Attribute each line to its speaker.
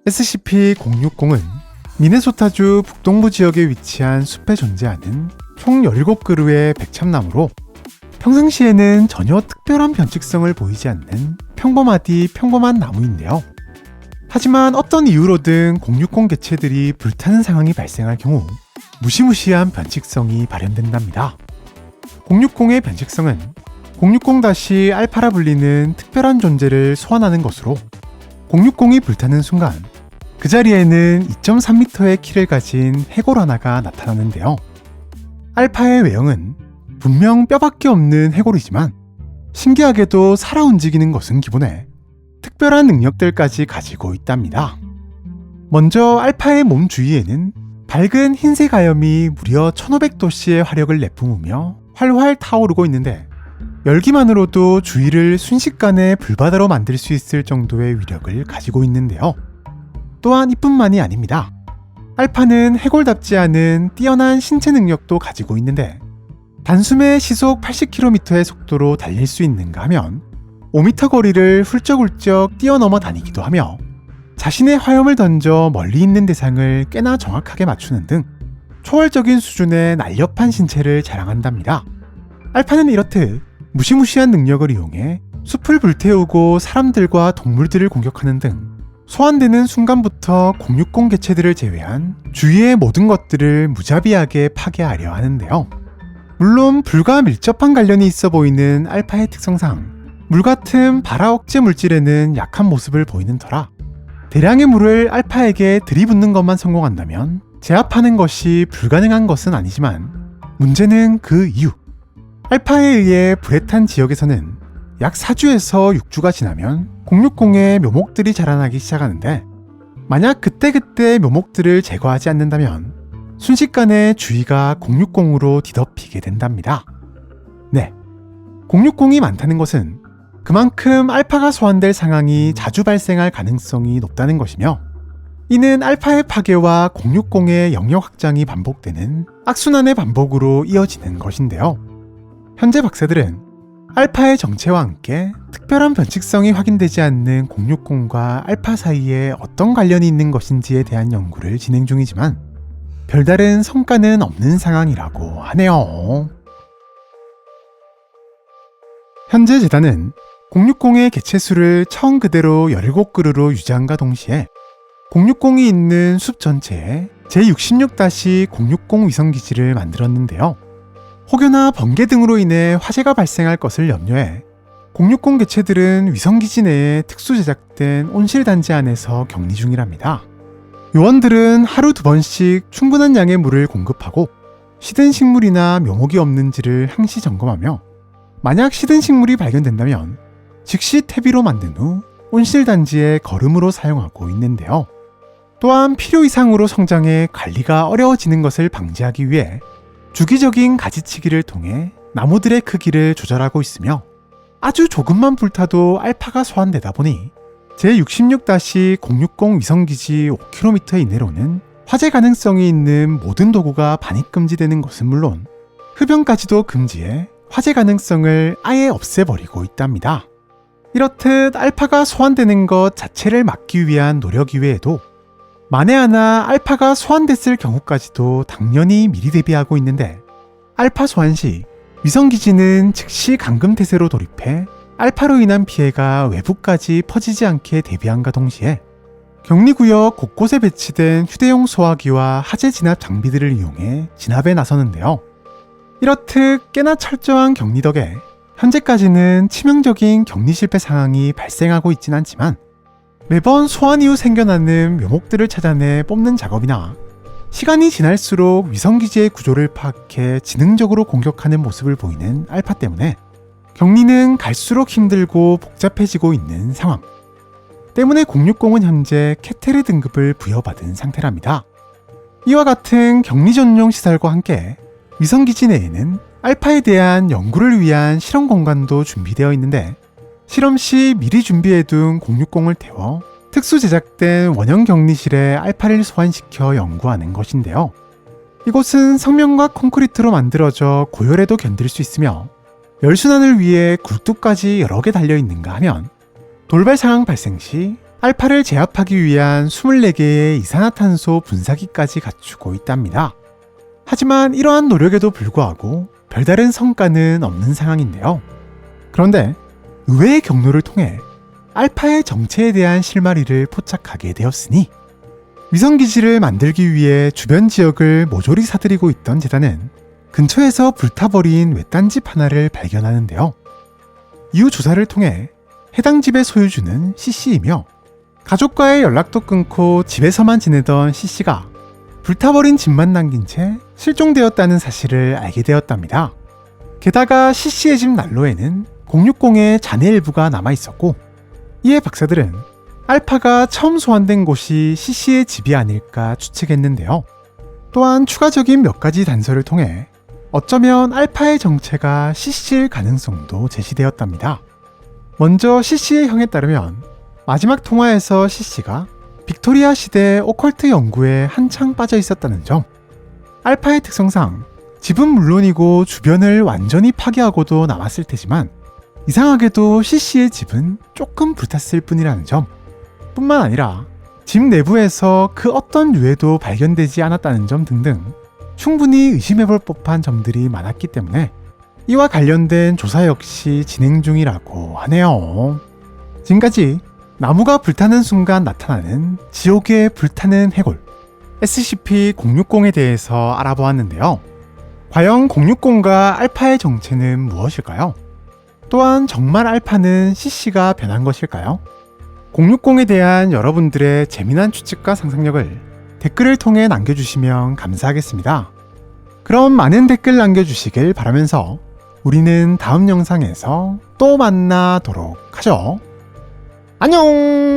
Speaker 1: SCP-060은 미네소타주 북동부 지역에 위치한 숲에 존재하는 총 17그루의 백참나무로 평상시에는 전혀 특별한 변칙성을 보이지 않는 평범한 나무인데요. 하지만 어떤 이유로든 060 개체들이 불타는 상황이 발생할 경우 무시무시한 변칙성이 발현된답니다. 060의 변칙성은 060-알파라 불리는 특별한 존재를 소환하는 것으로 060이 불타는 순간 그 자리에는 2.3m의 키를 가진 해골 하나가 나타나는데요. 알파의 외형은 분명 뼈밖에 없는 해골이지만 신기하게도 살아 움직이는 것은 기본에 특별한 능력들까지 가지고 있답니다. 먼저 알파의 몸 주위에는 밝은 흰색 아염이 무려 1500도씨의 화력을 내뿜으며 활활 타오르고 있는데 열기만으로도 주위를 순식간에 불바다로 만들 수 있을 정도의 위력을 가지고 있는데요. 또한 이뿐만이 아닙니다. 알파는 해골답지 않은 뛰어난 신체 능력도 가지고 있는데 단숨에 시속 80km의 속도로 달릴 수 있는가 하면 5m 거리를 훌쩍훌쩍 뛰어넘어 다니기도 하며 자신의 화염을 던져 멀리 있는 대상을 꽤나 정확하게 맞추는 등 초월적인 수준의 날렵한 신체를 자랑한답니다. 알파는 이렇듯 무시무시한 능력을 이용해 숲을 불태우고 사람들과 동물들을 공격하는 등 소환되는 순간부터 060 개체들을 제외한 주위의 모든 것들을 무자비하게 파괴하려 하는데요. 물론 불과 밀접한 관련이 있어 보이는 알파의 특성상 물같은 발화 억제 물질에는 약한 모습을 보이는 터라 대량의 물을 알파에게 들이붓는 것만 성공한다면 제압하는 것이 불가능한 것은 아니지만 문제는 그 이유. 알파에 의해 불에 탄 지역에서는 약 4주에서 6주가 지나면 060의 묘목들이 자라나기 시작하는데 만약 그때그때 묘목들을 제거하지 않는다면 순식간에 주위가 060으로 뒤덮이게 된답니다. 네, 060이 많다는 것은 그만큼 알파가 소환될 상황이 자주 발생할 가능성이 높다는 것이며 이는 알파의 파괴와 060의 영역 확장이 반복되는 악순환의 반복으로 이어지는 것인데요. 현재 박사들은 알파의 정체와 함께 특별한 변칙성이 확인되지 않는 060과 알파 사이에 어떤 관련이 있는 것인지에 대한 연구를 진행 중이지만 별다른 성과는 없는 상황이라고 하네요. 현재 재단은 060의 개체수를 처음 그대로 17그루로 유지함과 동시에 060이 있는 숲 전체에 제66-060 위성기지를 만들었는데요. 혹여나 번개 등으로 인해 화재가 발생할 것을 염려해 060 개체들은 위성기지 내에 특수 제작된 온실단지 안에서 격리 중이랍니다. 요원들은 하루 2번씩 충분한 양의 물을 공급하고 시든 식물이나 묘목이 없는지를 항시 점검하며 만약 시든 식물이 발견된다면 즉시 퇴비로 만든 후 온실단지의 거름으로 사용하고 있는데요. 또한 필요 이상으로 성장해 관리가 어려워지는 것을 방지하기 위해 주기적인 가지치기를 통해 나무들의 크기를 조절하고 있으며 아주 조금만 불타도 알파가 소환되다 보니 제66-060 위성기지 5km 이내로는 화재 가능성이 있는 모든 도구가 반입 금지되는 것은 물론 흡연까지도 금지해 화재 가능성을 아예 없애버리고 있답니다. 이렇듯 알파가 소환되는 것 자체를 막기 위한 노력 이외에도 만에 하나 알파가 소환됐을 경우까지도 당연히 미리 대비하고 있는데 알파 소환 시 위성기지는 즉시 감금태세로 돌입해 알파로 인한 피해가 외부까지 퍼지지 않게 대비함과 동시에 격리구역 곳곳에 배치된 휴대용 소화기와 화재 진압 장비들을 이용해 진압에 나서는데요. 이렇듯 꽤나 철저한 격리 덕에 현재까지는 치명적인 격리 실패 상황이 발생하고 있진 않지만 매번 소환 이후 생겨나는 묘목들을 찾아내 뽑는 작업이나 시간이 지날수록 위성기지의 구조를 파악해 지능적으로 공격하는 모습을 보이는 알파 때문에 격리는 갈수록 힘들고 복잡해지고 있는 상황. 때문에 060은 현재 캐테르 등급을 부여받은 상태랍니다. 이와 같은 격리 전용 시설과 함께 위성기지 내에는 알파에 대한 연구를 위한 실험 공간도 준비되어 있는데 실험 시 미리 준비해둔 060을 태워 특수 제작된 원형 격리실에 알파를 소환시켜 연구하는 것인데요. 이곳은 성면과 콘크리트로 만들어져 고열에도 견딜 수 있으며 열순환을 위해 굴뚝까지 여러 개 달려있는가 하면 돌발 상황 발생 시 알파를 제압하기 위한 24개의 이산화탄소 분사기까지 갖추고 있답니다. 하지만 이러한 노력에도 불구하고 별다른 성과는 없는 상황인데요. 그런데 의외의 경로를 통해 알파의 정체에 대한 실마리를 포착하게 되었으니 위성기지를 만들기 위해 주변 지역을 모조리 사들이고 있던 재단은 근처에서 불타버린 외딴 집 하나를 발견하는데요. 이후 조사를 통해 해당 집의 소유주는 CC이며 가족과의 연락도 끊고 집에서만 지내던 CC가 불타버린 집만 남긴 채 실종되었다는 사실을 알게 되었답니다. 게다가 CC의 집 난로에는 060의 잔해 일부가 남아있었고, 이에 박사들은 알파가 처음 소환된 곳이 CC의 집이 아닐까 추측했는데요. 또한 추가적인 몇 가지 단서를 통해 어쩌면 알파의 정체가 CC일 가능성도 제시되었답니다. 먼저 CC의 형에 따르면 마지막 통화에서 CC가 빅토리아 시대 오컬트 연구에 한창 빠져 있었다는 점, 알파의 특성상 집은 물론이고 주변을 완전히 파괴하고도 남았을 테지만 이상하게도 CC의 집은 조금 불탔을 뿐이라는 점, 뿐만 아니라 집 내부에서 그 어떤 유해도 발견되지 않았다는 점 등등 충분히 의심해볼 법한 점들이 많았기 때문에 이와 관련된 조사 역시 진행 중이라고 하네요. 지금까지 나무가 불타는 순간 나타나는 지옥의 불타는 해골 SCP-060에 대해서 알아보았는데요. 과연 060과 알파의 정체는 무엇일까요? 또한 정말 알파는 CC가 변한 것일까요? 060에 대한 여러분들의 재미난 추측과 상상력을 댓글을 통해 남겨주시면 감사하겠습니다. 그럼 많은 댓글 남겨주시길 바라면서 우리는 다음 영상에서 또 만나도록 하죠. 안녕!